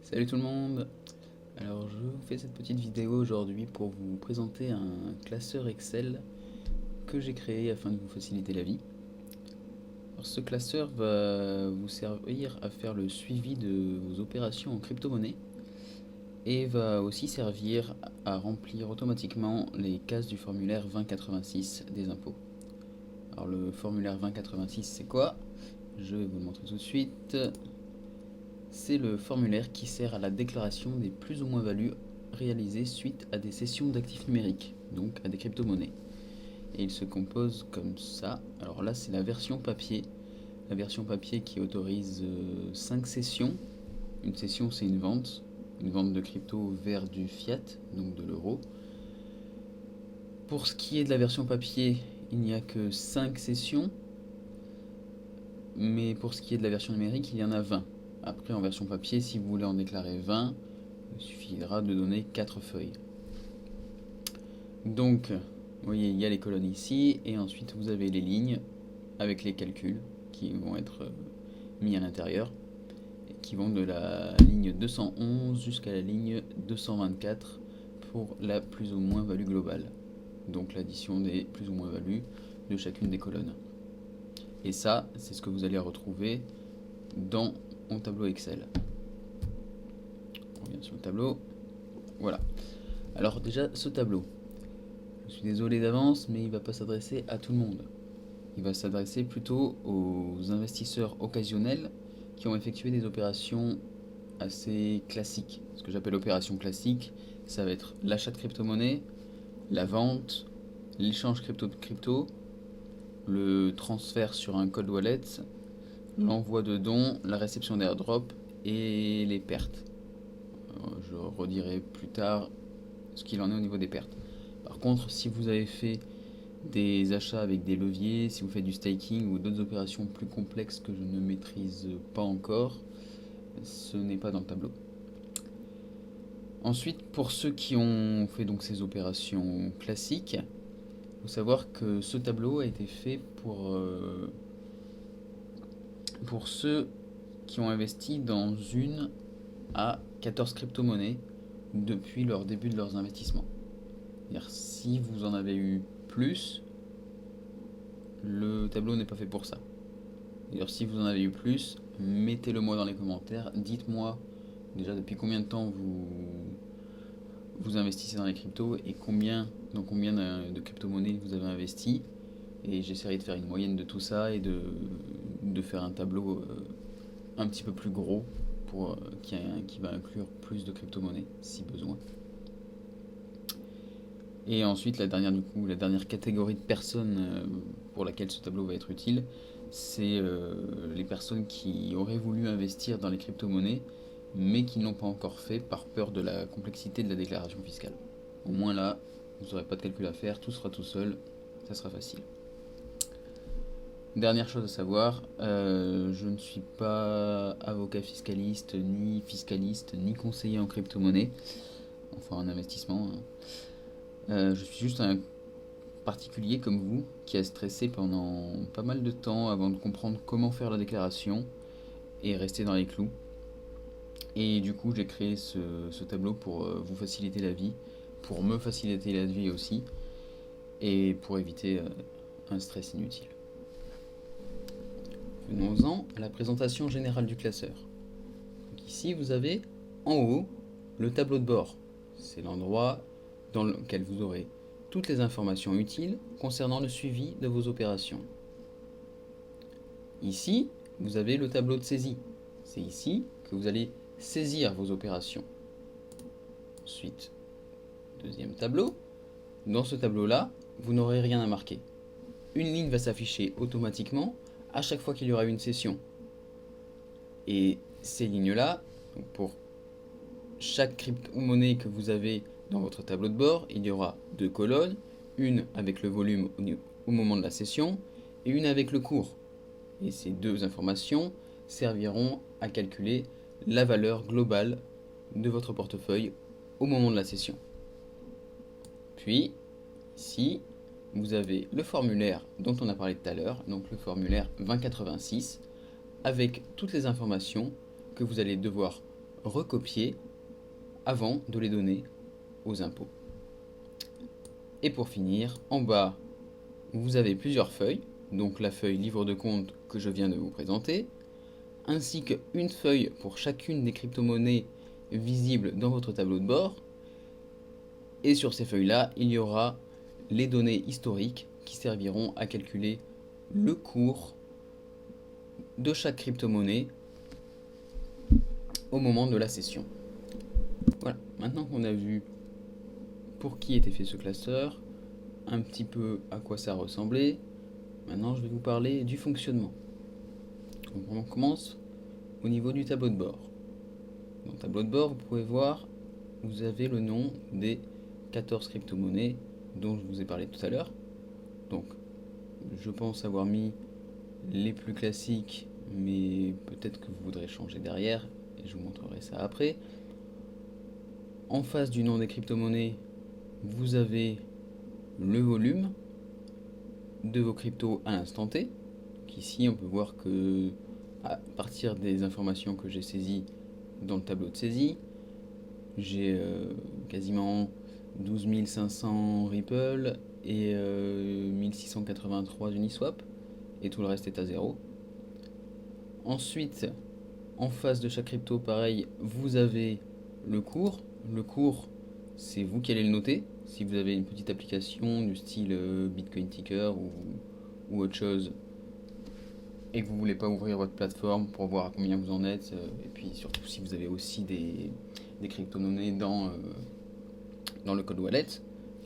Salut tout le monde. Alors je vous fais cette petite vidéo aujourd'hui pour vous présenter un classeur Excel que j'ai créé afin de vous faciliter la vie. Alors ce classeur va vous servir à faire le suivi de vos opérations en crypto-monnaie et va aussi servir à remplir automatiquement les cases du formulaire 2086 des impôts. Alors le formulaire 2086 c'est quoi? Je vais vous le montrer tout de suite. C'est le formulaire qui sert à la déclaration des plus ou moins values réalisées suite à des cessions d'actifs numériques, donc à des crypto-monnaies. Et il se compose comme ça. Alors là, c'est la version papier. La version papier qui autorise 5 cessions. Une cession, c'est une vente de crypto vers du fiat, donc de l'euro. Pour ce qui est de la version papier, il n'y a que 5 cessions. Mais pour ce qui est de la version numérique, il y en a 20. Après, en version papier, si vous voulez en déclarer 20, il suffira de donner 4 feuilles. Donc, vous voyez, il y a les colonnes ici, et ensuite vous avez les lignes avec les calculs qui vont être mis à l'intérieur, et qui vont de la ligne 211 jusqu'à la ligne 224 pour la plus ou moins value globale. Donc l'addition des plus ou moins values de chacune des colonnes. Et ça, c'est ce que vous allez retrouver dans mon tableau Excel. On revient sur le tableau. Voilà. Alors déjà, ce tableau, je suis désolé d'avance, mais il ne va pas s'adresser à tout le monde. Il va s'adresser plutôt aux investisseurs occasionnels qui ont effectué des opérations assez classiques. Ce que j'appelle opération classique, ça va être l'achat de crypto-monnaie, la vente, l'échange crypto-de-crypto, le transfert sur un cold wallet, l'envoi de dons, la réception d'airdrop et les pertes. Je redirai plus tard ce qu'il en est au niveau des pertes. Par contre, si vous avez fait des achats avec des leviers, si vous faites du staking ou d'autres opérations plus complexes que je ne maîtrise pas encore, ce n'est pas dans le tableau. Ensuite, pour ceux qui ont fait donc ces opérations classiques, il faut savoir que ce tableau a été fait pour ceux qui ont investi dans une à 14 crypto-monnaies depuis leur début de leurs investissements. C'est-à-dire, si vous en avez eu plus, le tableau n'est pas fait pour ça. D'ailleurs, si vous en avez eu plus, mettez-le moi dans les commentaires. Dites-moi déjà depuis combien de temps vous investissez dans les cryptos et dans combien de crypto-monnaies vous avez investi. Et j'essaierai de faire une moyenne de tout ça et de faire un tableau un petit peu plus gros qui va inclure plus de crypto-monnaies si besoin. Et ensuite, la dernière catégorie de personnes pour laquelle ce tableau va être utile, c'est les personnes qui auraient voulu investir dans les crypto-monnaies, mais qui ne l'ont pas encore fait par peur de la complexité de la déclaration fiscale. Au moins là, vous n'aurez pas de calcul à faire, tout sera tout seul, ça sera facile. Dernière chose à savoir, je ne suis pas avocat fiscaliste, ni conseiller en crypto-monnaie, enfin en investissement. Je suis juste un particulier comme vous qui a stressé pendant pas mal de temps avant de comprendre comment faire la déclaration et rester dans les clous. Et du coup, j'ai créé ce tableau pour vous faciliter la vie, pour me faciliter la vie aussi, et pour éviter un stress inutile. Venons-en à la présentation générale du classeur. Donc ici, vous avez en haut le tableau de bord. C'est l'endroit dans lequel vous aurez toutes les informations utiles concernant le suivi de vos opérations. Ici, vous avez le tableau de saisie. C'est ici que vous allez saisir vos opérations. Ensuite, deuxième tableau. Dans ce tableau-là, vous n'aurez rien à marquer. Une ligne va s'afficher automatiquement à chaque fois qu'il y aura une session. Et ces lignes-là, pour chaque crypto-monnaie que vous avez dans votre tableau de bord, il y aura deux colonnes, une avec le volume au moment de la session et une avec le cours. Et ces deux informations serviront à calculer la valeur globale de votre portefeuille au moment de la session. Puis, ici, vous avez le formulaire dont on a parlé tout à l'heure, donc le formulaire 2086, avec toutes les informations que vous allez devoir recopier avant de les donner aux impôts. Et pour finir, en bas, vous avez plusieurs feuilles, donc la feuille livre de compte que je viens de vous présenter, ainsi qu'une feuille pour chacune des crypto-monnaies visibles dans votre tableau de bord. Et sur ces feuilles-là, il y aura les données historiques qui serviront à calculer le cours de chaque crypto-monnaie au moment de la session. Voilà, maintenant qu'on a vu pour qui était fait ce classeur, un petit peu à quoi ça ressemblait, maintenant je vais vous parler du fonctionnement. Donc on commence au niveau du tableau de bord. Dans le tableau de bord, vous pouvez voir, vous avez le nom des 14 crypto-monnaies dont je vous ai parlé tout à l'heure. Donc, je pense avoir mis les plus classiques, mais peut-être que vous voudrez changer derrière, et je vous montrerai ça après. En face du nom des crypto-monnaies, vous avez le volume de vos cryptos à l'instant T. Donc ici, on peut voir que, à partir des informations que j'ai saisies dans le tableau de saisie, j'ai quasiment 12 500 Ripple et 1683 Uniswap, et tout le reste est à zéro. Ensuite, en face de chaque crypto, pareil, vous avez le cours. Le cours, c'est vous qui allez le noter. Si vous avez une petite application du style Bitcoin Ticker ou autre chose, et que vous ne voulez pas ouvrir votre plateforme pour voir à combien vous en êtes, et puis surtout si vous avez aussi des crypto-monnaies dans le code wallet,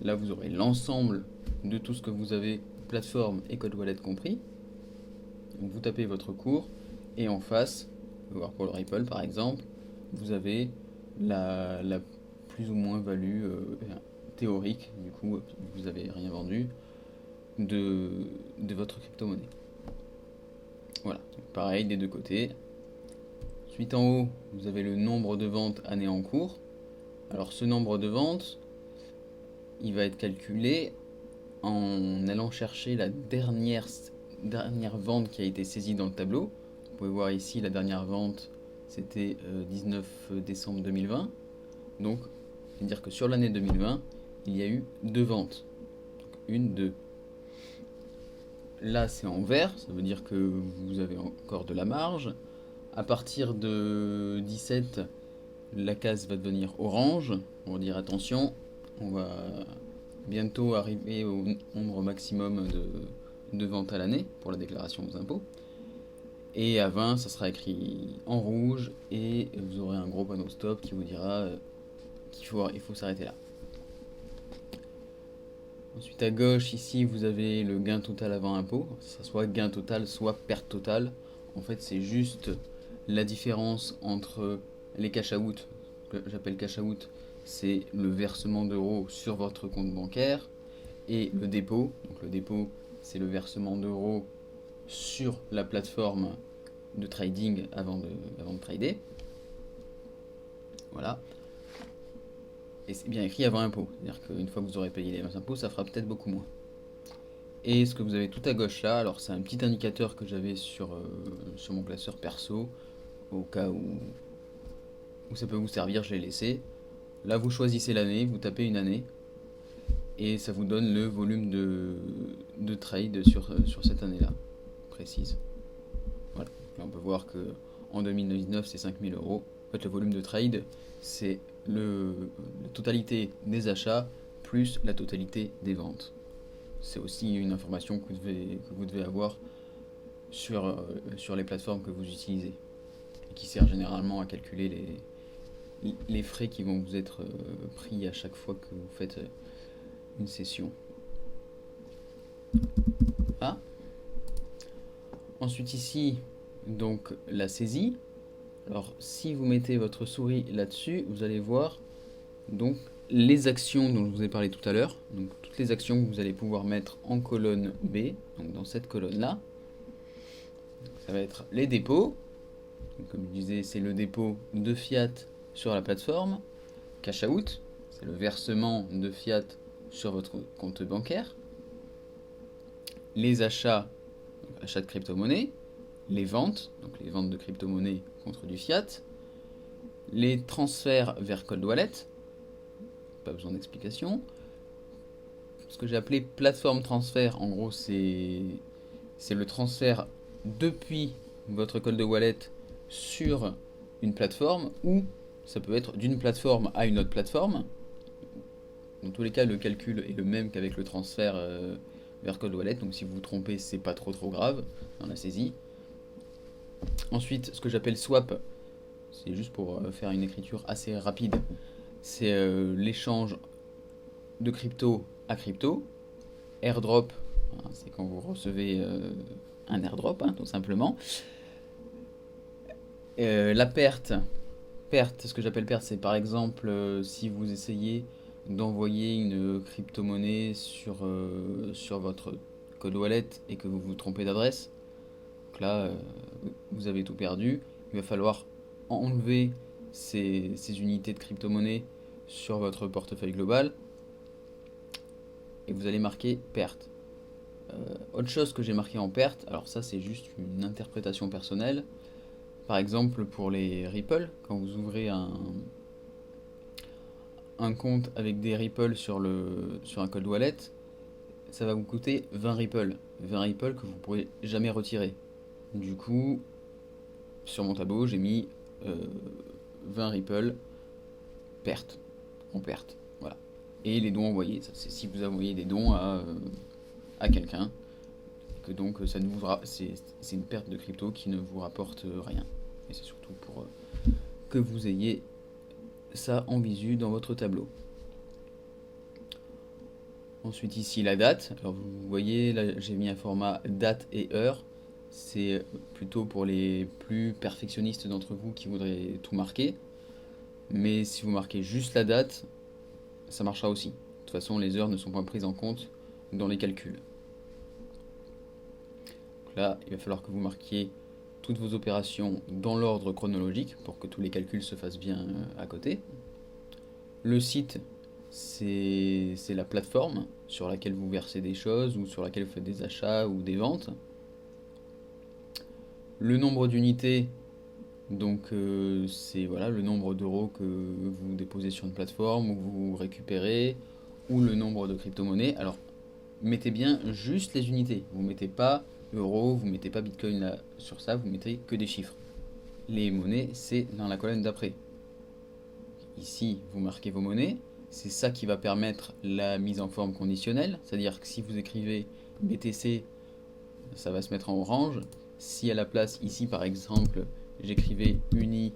là vous aurez l'ensemble de tout ce que vous avez, plateforme et code wallet compris. Donc vous tapez votre cours, et en face, on va voir pour le Ripple par exemple, vous avez la plus ou moins value théorique, du coup vous n'avez rien vendu, de votre crypto-monnaie. Voilà, pareil des deux côtés. Ensuite en haut, vous avez le nombre de ventes année en cours. Alors ce nombre de ventes, il va être calculé en allant chercher la dernière vente qui a été saisie dans le tableau. Vous pouvez voir ici la dernière vente, c'était 19 décembre 2020. Donc, c'est-à-dire que sur l'année 2020, il y a eu 2 ventes. Donc, 1, 2. Là, c'est en vert, ça veut dire que vous avez encore de la marge. À partir de 17, la case va devenir orange. On va dire attention, on va bientôt arriver au nombre maximum de ventes à l'année pour la déclaration aux impôts. Et à 20, ça sera écrit en rouge et vous aurez un gros panneau stop qui vous dira qu'il faut s'arrêter là. Ensuite à gauche ici vous avez le gain total avant impôt, ça soit gain total soit perte totale. En fait c'est juste la différence entre les cash out, que j'appelle cash out, c'est le versement d'euros sur votre compte bancaire, et le dépôt. Donc le dépôt c'est le versement d'euros sur la plateforme de trading avant de trader. Voilà. Et c'est bien écrit avant impôt, c'est-à-dire qu'une fois que vous aurez payé les impôts, ça fera peut-être beaucoup moins. Et ce que vous avez tout à gauche là, alors c'est un petit indicateur que j'avais sur mon classeur perso, au cas où ça peut vous servir, je l'ai laissé. Là vous choisissez l'année, vous tapez une année, et ça vous donne le volume de trade sur cette année-là, précise. Voilà, là on peut voir que en 2019 c'est 5000 euros. En fait le volume de trade c'est la totalité des achats plus la totalité des ventes. C'est aussi une information que vous devez avoir sur les plateformes que vous utilisez, et qui sert généralement à calculer les frais qui vont vous être pris à chaque fois que vous faites une session. Ah. Ensuite ici, donc la saisie. Alors si vous mettez votre souris là-dessus, vous allez voir donc les actions dont je vous ai parlé tout à l'heure. Donc toutes les actions que vous allez pouvoir mettre en colonne B, donc dans cette colonne-là. Ça va être les dépôts. Donc, comme je disais, c'est le dépôt de fiat sur la plateforme. Cash out, c'est le versement de fiat sur votre compte bancaire. Les achats, donc achats de crypto-monnaie. Les ventes, donc les ventes de crypto-monnaie contre du fiat. Les transferts vers Cold Wallet, pas besoin d'explication. Ce que j'ai appelé plateforme transfert, en gros c'est le transfert depuis votre Cold Wallet sur une plateforme, ou ça peut être d'une plateforme à une autre plateforme. Dans tous les cas, le calcul est le même qu'avec le transfert vers Cold Wallet, donc si vous vous trompez, c'est pas trop grave dans la saisie. Ensuite, ce que j'appelle swap, c'est juste pour faire une écriture assez rapide, c'est l'échange de crypto à crypto. Airdrop, hein, c'est quand vous recevez un airdrop, hein, tout simplement. La perte, ce que j'appelle perte, c'est par exemple si vous essayez d'envoyer une crypto-monnaie sur votre code wallet et que vous vous trompez d'adresse. Donc là, vous avez tout perdu. Il va falloir enlever ces unités de crypto-monnaie sur votre portefeuille global et vous allez marquer perte. Autre chose que j'ai marqué en perte, alors ça c'est juste une interprétation personnelle. Par exemple pour les Ripple, quand vous ouvrez un compte avec des Ripple sur un cold wallet, ça va vous coûter 20 Ripple. 20 Ripple que vous ne pourrez jamais retirer. Du coup, sur mon tableau, j'ai mis 20 Ripple en perte. Voilà. Et les dons envoyés, ça c'est si vous envoyez des dons à quelqu'un, que donc ça ne vous c'est une perte de crypto qui ne vous rapporte rien. Et c'est surtout pour que vous ayez ça en visu dans votre tableau. Ensuite ici la date, alors vous voyez là j'ai mis un format date et heure, c'est plutôt pour les plus perfectionnistes d'entre vous qui voudraient tout marquer, mais si vous marquez juste la date, ça marchera aussi. De toute façon les heures ne sont pas prises en compte dans les calculs. Donc là il va falloir que vous marquiez toutes vos opérations dans l'ordre chronologique pour que tous les calculs se fassent bien à côté. Le site, c'est la plateforme sur laquelle vous versez des choses ou sur laquelle vous faites des achats ou des ventes. Le nombre d'unités, donc c'est voilà, le nombre d'euros que vous déposez sur une plateforme ou que vous récupérez, ou le nombre de crypto-monnaies. Alors mettez bien juste les unités, vous ne mettez pas euros, vous ne mettez pas bitcoin là, sur ça, vous mettez que des chiffres. Les monnaies, c'est dans la colonne d'après. Ici, vous marquez vos monnaies. C'est ça qui va permettre la mise en forme conditionnelle. C'est-à-dire que si vous écrivez BTC, ça va se mettre en orange. Si à la place, ici par exemple, j'écrivais uni,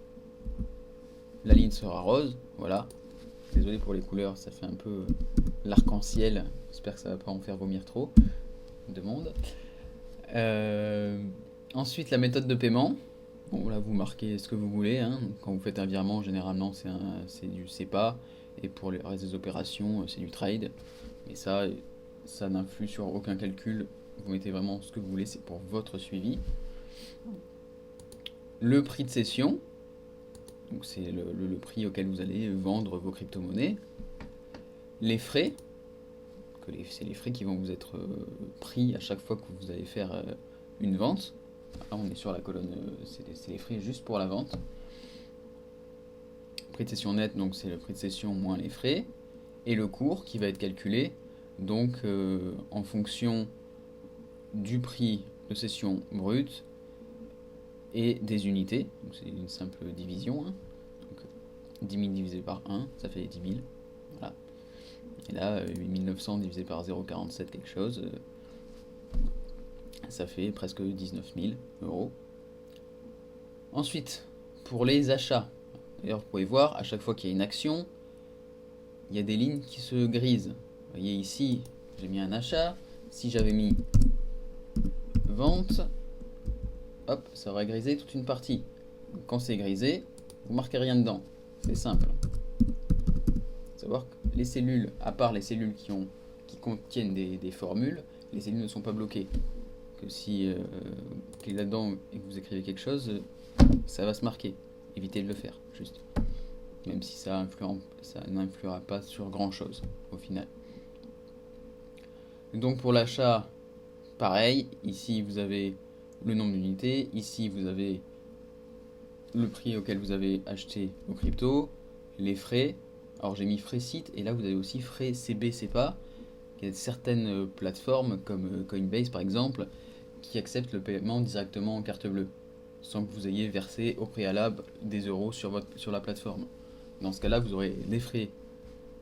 la ligne sera rose. Voilà. Désolé pour les couleurs, ça fait un peu l'arc-en-ciel. J'espère que ça ne va pas en faire vomir trop de monde. Ensuite, la méthode de paiement. Bon, là, vous marquez ce que vous voulez. Hein. Quand vous faites un virement, généralement, c'est du SEPA. Et pour le reste des opérations, c'est du trade. Mais ça n'influe sur aucun calcul. Vous mettez vraiment ce que vous voulez, c'est pour votre suivi. Le prix de cession. Donc, c'est le prix auquel vous allez vendre vos crypto-monnaies. Les frais. C'est les frais qui vont vous être pris à chaque fois que vous allez faire une vente. Là, on est sur la colonne, c'est les frais juste pour la vente. Prix de cession net, donc c'est le prix de cession moins les frais. Et le cours qui va être calculé donc en fonction du prix de cession brut et des unités. Donc c'est une simple division. Hein. Donc 10 000 divisé par 1, ça fait 10 000. Voilà. Et là, 8900 divisé par 0,47 quelque chose, ça fait presque 19 000 euros. Ensuite, pour les achats, d'ailleurs vous pouvez voir, à chaque fois qu'il y a une action, il y a des lignes qui se grisent. Vous voyez ici, j'ai mis un achat. Si j'avais mis vente, hop, ça aurait grisé toute une partie. Quand c'est grisé, vous marquez rien dedans. C'est simple. Faut savoir que les cellules, à part les cellules qui contiennent des formules, les cellules ne sont pas bloquées. Que si vous êtes là-dedans et que vous écrivez quelque chose, ça va se marquer. Évitez de le faire, juste. Même si ça n'influera pas sur grand-chose, au final. Donc pour l'achat, pareil. Ici, vous avez le nombre d'unités. Ici, vous avez le prix auquel vous avez acheté vos cryptos, les frais. Alors j'ai mis frais site et là vous avez aussi frais CB CEPA. Il y a certaines plateformes comme Coinbase par exemple qui acceptent le paiement directement en carte bleue sans que vous ayez versé au préalable des euros sur la plateforme. Dans ce cas-là, vous aurez les frais,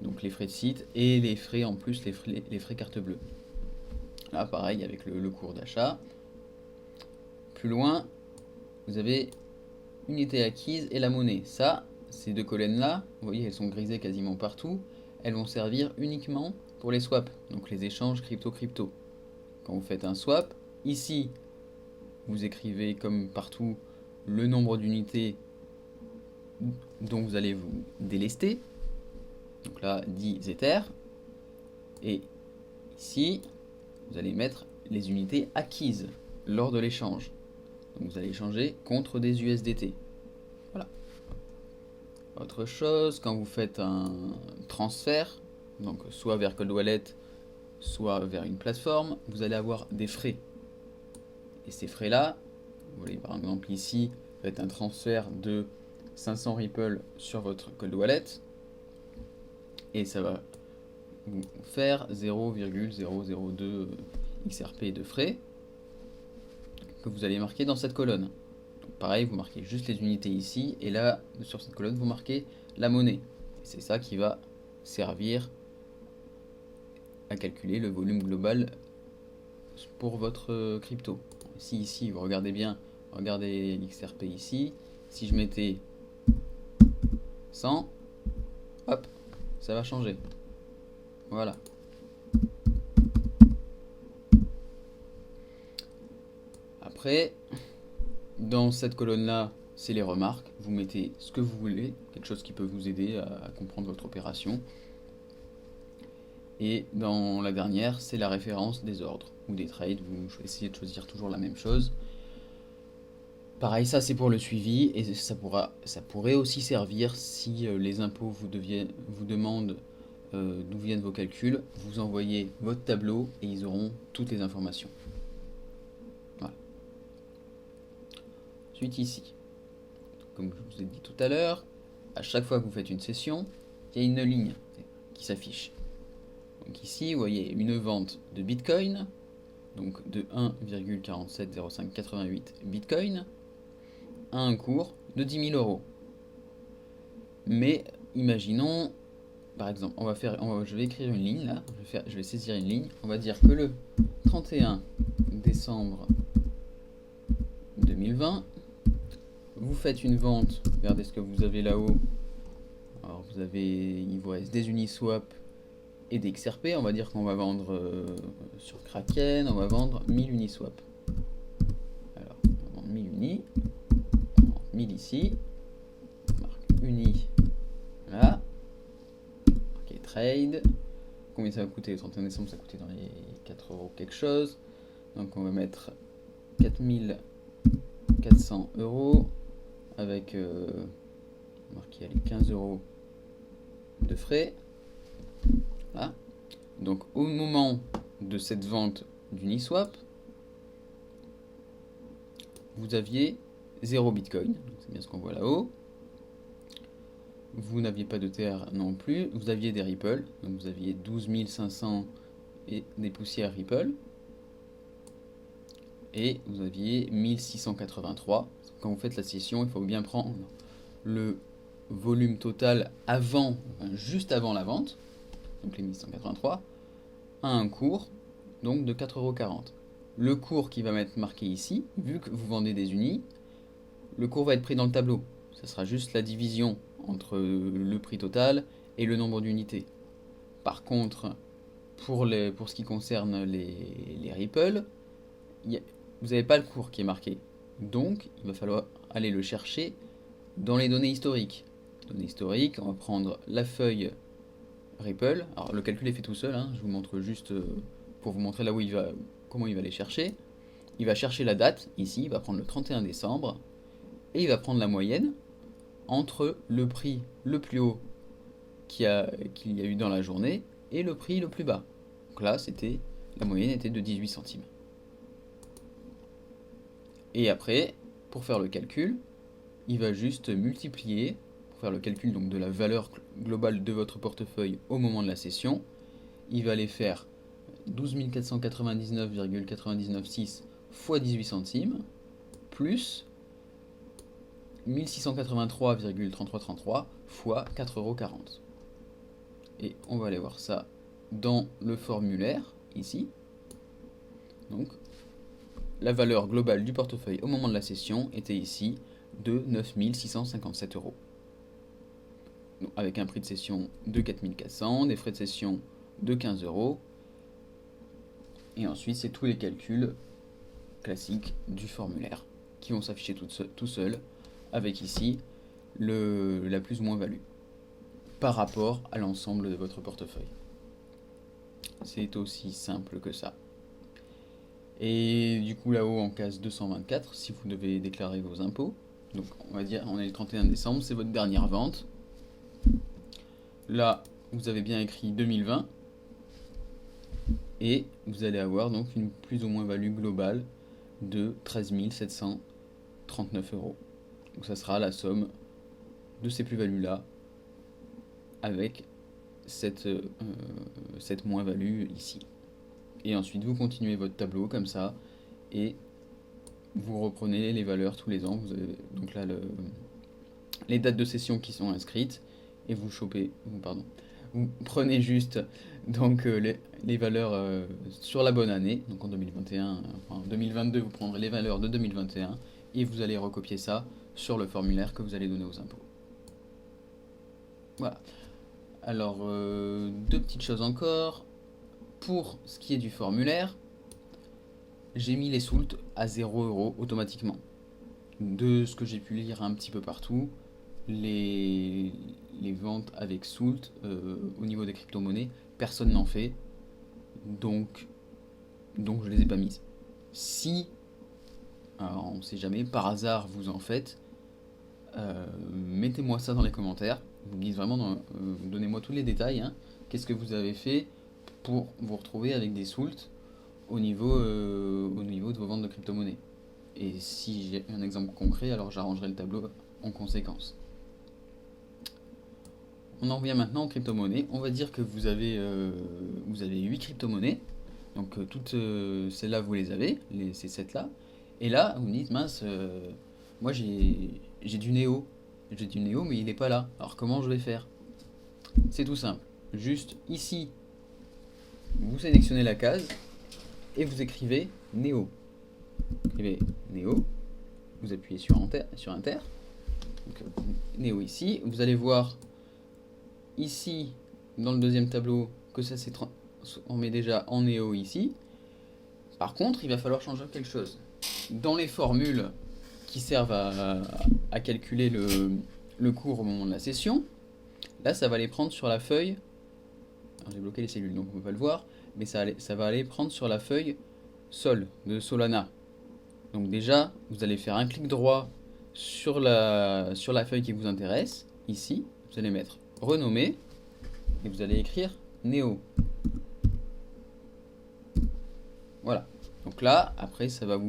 donc les frais de site et les frais en plus, les frais carte bleue. Là pareil avec le cours d'achat. Plus loin, vous avez unité acquise et la monnaie. Ça, ces deux colonnes-là, vous voyez, elles sont grisées quasiment partout. Elles vont servir uniquement pour les swaps, donc les échanges crypto-crypto. Quand vous faites un swap, ici, vous écrivez comme partout le nombre d'unités dont vous allez vous délester. Donc là, 10 Ethers. Et ici, vous allez mettre les unités acquises lors de l'échange. Donc vous allez échanger contre des USDT. Voilà. Autre chose, quand vous faites un transfert, donc soit vers Cold Wallet, soit vers une plateforme, vous allez avoir des frais. Et ces frais-là, vous voyez par exemple ici, vous faites un transfert de 500 Ripple sur votre Cold Wallet, et ça va vous faire 0,002 XRP de frais que vous allez marquer dans cette colonne. Donc pareil, vous marquez juste les unités ici, et là, sur cette colonne, vous marquez la monnaie. C'est ça qui va servir à calculer le volume global pour votre crypto. Si ici, vous regardez bien, regardez l'XRP ici, si je mettais 100, hop, ça va changer. Voilà. Après, dans cette colonne-là, c'est les remarques. Vous mettez ce que vous voulez, quelque chose qui peut vous aider à comprendre votre opération. Et dans la dernière, c'est la référence des ordres ou des trades. Vous essayez de choisir toujours la même chose. Pareil, ça c'est pour le suivi et ça pourrait aussi servir si les impôts vous demandent d'où viennent vos calculs. Vous envoyez votre tableau et ils auront toutes les informations. Voilà. Ensuite ici, comme je vous ai dit tout à l'heure, à chaque fois que vous faites une session, il y a une ligne qui s'affiche. Donc ici, vous voyez une vente de Bitcoin, donc de 1,470588 Bitcoin, à un cours de 10 000 euros. Mais imaginons, par exemple, je vais écrire une ligne là, je vais saisir une ligne. On va dire que le 31 décembre 2020, vous faites une vente. Regardez ce que vous avez là-haut. Alors il vous reste des Uniswap et des XRP. On va dire qu'on va vendre sur Kraken, on va vendre 1000 Uniswap. Alors, on va vendre 1000 Unis. 1000 ici. Marque Uni. Voilà. Ok, trade. Combien ça va coûter? Le 31 décembre, ça coûtait dans les 4 euros quelque chose. Donc on va mettre 4400 euros avec marqué les 15 euros de frais. Voilà. Donc au moment de cette vente d'Uniswap, vous aviez 0 Bitcoin, c'est bien ce qu'on voit là-haut. Vous n'aviez pas de Terre non plus, vous aviez des Ripple, donc vous aviez 12 500 et des poussières Ripple. Et vous aviez 1683. Quand vous faites la session, il faut bien prendre le volume total juste avant la vente, donc les 1183, à un cours donc de 4,40 €. Le cours qui va être marqué ici, vu que vous vendez des unis, le cours va être pris dans le tableau. Ça sera juste la division entre le prix total et le nombre d'unités. Par contre, pour ce qui concerne les Ripple, vous n'avez pas le cours qui est marqué. Donc, il va falloir aller le chercher dans les données historiques. Données historiques, on va prendre la feuille Ripple. Alors, le calcul est fait tout seul, hein. Je vous montre juste pour vous montrer là où comment il va les chercher. Il va chercher la date, ici, il va prendre le 31 décembre, et il va prendre la moyenne entre le prix le plus haut qu'il y a eu dans la journée et le prix le plus bas. Donc là, la moyenne était de 18 centimes. Et après, pour faire le calcul, il va juste multiplier, pour faire le calcul donc, de la valeur globale de votre portefeuille au moment de la cession. Il va aller faire 12 499,996 fois 18 centimes, plus 1683,3333 fois 4,40 €. Et on va aller voir ça dans le formulaire, ici. Donc, la valeur globale du portefeuille au moment de la cession était ici de 9 657 €. Donc, avec un prix de cession de 4 400, des frais de cession de 15 €. Et ensuite, c'est tous les calculs classiques du formulaire qui vont s'afficher tout seuls, avec ici la plus ou moins value par rapport à l'ensemble de votre portefeuille. C'est aussi simple que ça. Et du coup là-haut en case 224, si vous devez déclarer vos impôts, donc on va dire on est le 31 décembre, c'est votre dernière vente. Là vous avez bien écrit 2020 et vous allez avoir donc une plus ou moins value globale de 13 739 €. Donc ça sera la somme de ces plus-values là avec cette moins-value ici. Et ensuite vous continuez votre tableau comme ça et vous reprenez les valeurs tous les ans. Vous avez donc là les dates de session qui sont inscrites et vous prenez juste donc les valeurs sur la bonne année. Donc en 2021, enfin en 2022 vous prendrez les valeurs de 2021 et vous allez recopier ça sur le formulaire que vous allez donner aux impôts. Voilà. Alors, deux petites choses encore. Pour ce qui est du formulaire, j'ai mis les soults à 0 € automatiquement. De ce que j'ai pu lire un petit peu partout, les ventes avec soult au niveau des crypto-monnaies, personne n'en fait. Donc je les ai pas mises. Si, alors on sait jamais, par hasard vous en faites, mettez-moi ça dans les commentaires. Vous me dites vraiment, donnez-moi tous les détails. Hein. Qu'est-ce que vous avez fait pour vous retrouver avec des soults au niveau de vos ventes de crypto-monnaies. Et si j'ai un exemple concret, alors j'arrangerai le tableau en conséquence. On en revient maintenant aux crypto-monnaies. On va dire que vous avez 8 crypto-monnaies. Donc toutes celles-là, vous les avez, ces 7-là. Et là, vous me dites, mince, moi j'ai du Néo. J'ai du Néo, mais il n'est pas là. Alors comment je vais faire? C'est tout simple. Juste ici, vous sélectionnez la case et vous écrivez Néo. Vous écrivez Néo, vous appuyez sur Enter. Donc, Néo ici. Vous allez voir ici, dans le deuxième tableau, que ça on met déjà en Néo ici. Par contre, il va falloir changer quelque chose. Dans les formules qui servent à calculer le cours au moment de la session, là ça va aller prendre sur la feuille. J'ai bloqué les cellules donc on ne peut pas le voir, mais ça va aller prendre sur la feuille Sol de Solana. Donc déjà vous allez faire un clic droit sur la feuille qui vous intéresse. Ici vous allez mettre renommer et vous allez écrire Néo. Voilà. Donc là après ça va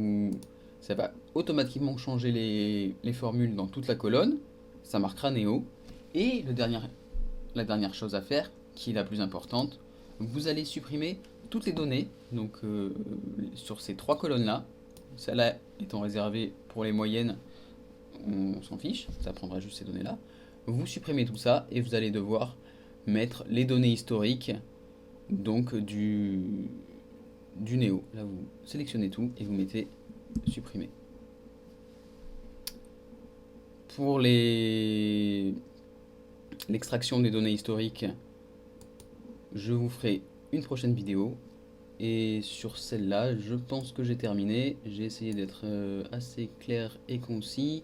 automatiquement changer les formules dans toute la colonne. Ça marquera Néo. Et la dernière chose à faire, qui est la plus importante, vous allez supprimer toutes les données. Donc sur ces 3 colonnes-là, celle-là étant réservée pour les moyennes, on s'en fiche, ça prendra juste ces données-là. Vous supprimez tout ça et vous allez devoir mettre les données historiques donc du Néo. Là vous sélectionnez tout et vous mettez supprimer. Pour l'extraction des données historiques, je vous ferai une prochaine vidéo. Et sur celle-là, je pense que j'ai terminé. J'ai essayé d'être assez clair et concis.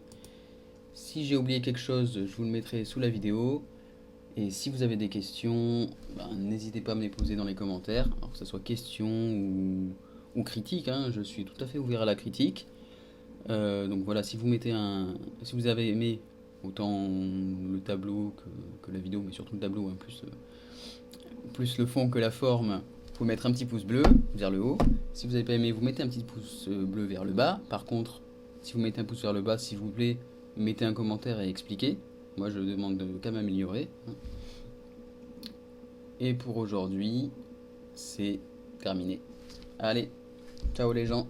Si j'ai oublié quelque chose, je vous le mettrai sous la vidéo. Et si vous avez des questions, n'hésitez pas à me les poser dans les commentaires. Alors que ce soit questions ou critiques, hein, je suis tout à fait ouvert à la critique. Donc voilà, si vous avez aimé autant le tableau que la vidéo, mais surtout le tableau, hein, plus le fond que la forme, vous mettre un petit pouce bleu vers le haut. Si vous n'avez pas aimé, vous mettez un petit pouce bleu vers le bas. Par contre, si vous mettez un pouce vers le bas, s'il vous plaît, mettez un commentaire et expliquez. Moi, je demande qu'à m'améliorer. Et pour aujourd'hui, c'est terminé. Allez, ciao les gens.